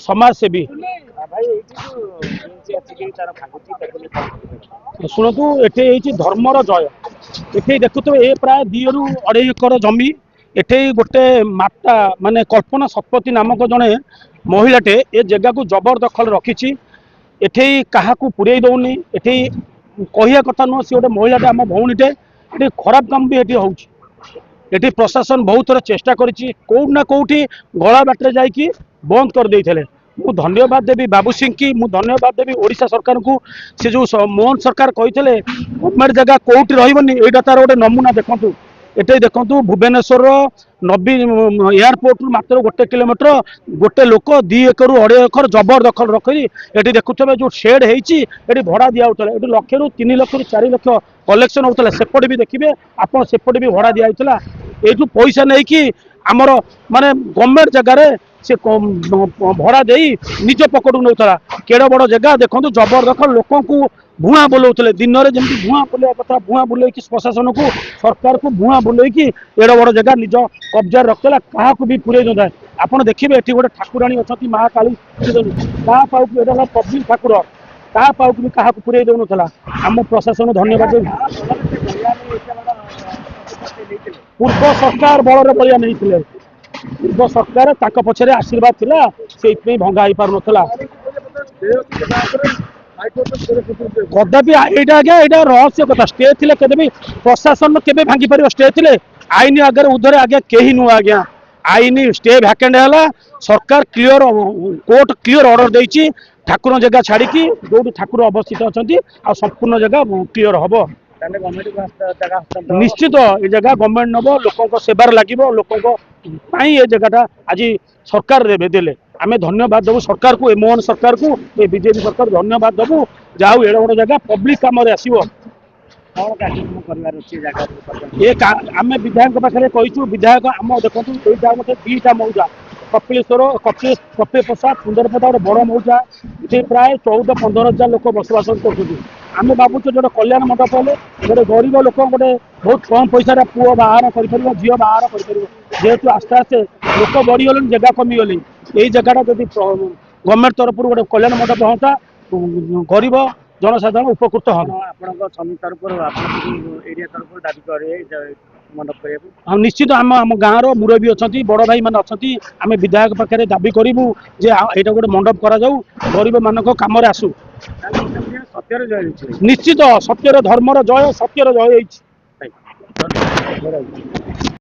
समाजसेवी शुणु ये धर्मर जय ये देखुए ये प्राय 2 ରୁ 2.5 एकर जमी एठे गोटे माता माने कल्पना शतपथी नामक जड़े महिलाटे ए जगह को जबरदखल रखी एठे क्या पुरे दौनी एठे कहया कथा नुह सी गोटे महिलाटे आम भौणीटे ये खराब काम भी ये होती प्रशासन बहुत थर चेष्टा करी कौटना कौटी गला बाटे जाकि बंद कर देते मु धन्यवाद देवी बाबू सिंह की मु धन्यवाद देवी ओडिशा सरकार को से जो मोहन सरकार कहते गवर्नमेंट जगह कौटी रही यहाँ तार गोटे नमूना देखूँ ये देखूँ भुवनेश्वर नबी एयरपोर्ट मात्र 1 किलोमीटर गोटे लोक 2 एकर 2.5 एकर जबरदखल रखी ये देखुए जो शेड होती भड़ा दिया ये 1 लाख रू 3 लाख रू 4 लाख कलेक्शन होता सेपटे भी देखिए आप सेपटे भी भड़ा दिया ये जो पैसा नहीं कि आमर माने गवर्नमेंट जगार से भड़ा दे निज पकड़ नौला केड़ बड़ जगह देखो जबरदखल लोक भुआ बुलाऊे दिन में जमी भुआ बुलाया कथा भुआ बुले प्रशासन को सरकार को भुआ बुले एड़ बड़ जगह निज कब्जा रखला क्या भी पुरे न जाए आप देखिए ये गोटे ठाकुराणी अच्छा महाकाली क्या पाऊ एटा पब्लिक ठाकुर क्या पाऊ भी क्या पुरे दौन आम प्रशासन धन्यवाद पूर्व सरकार बल बलिया नहीं पूर्व सरकार पछरे आशीर्वाद थिला से भंगा हो पार नाला कदापि यहाँ आज्ञा रहस्य कथा स्टे थिले कभी प्रशासन के भांगी पार स्टे थिले आईन आगे उधर आज्ञा कहीं नुह आज्ञा आईन स्टे भैकेंट है सरकार क्लीयर कोर्ट क्लीयर ऑर्डर देती ठाकुर जगह छाड़ी जो ठाकुर अवस्थित अच्छा संपूर्ण जगह क्लीयर हम निश्चित ये जगह गवर्नमेंट नब लोक सेवार लगे लोक ये जगह आज सरकार देले आम धन्यवाद देवु सरकार को मोहन सरकार को ये बीजेपी सरकार धन्यवाद देवु जाऊ एड़ बड़ जगह पब्लिक काम आसो ये आम विधायक पाखे कहीचु विधायक आम देखो यहाँ मत 2टा मौजा कपिलेश्वर कपिल प्रसाद सुंदरपदा गोटे बड़ मौजा ये प्राय 14-15 हजार लोक बसवास करें भावुँ जो कल्याण मंडप हेले गोटे गरीब लोक गोटे बहुत कम पैसा पुओ बाहर कर झी बाहर कर जेहेतु आस्ते आस्ते लोक बढ़ीगले जगह कमिगले यही जगह जब गवर्नमेंट तरफ गोटे कल्याण मंडप होता गरीब जनसाधारण उपकृत हम हम निश्चित आम गाँव मुरबी अच्छा बड़ भाई मान अच्छा आम विधायक पाखे दाबी करूँ जे यहाँ गोटे मंडप करा गरीब मान कम आसू निश्चित सत्यर धर्मर जय सत्यर जय।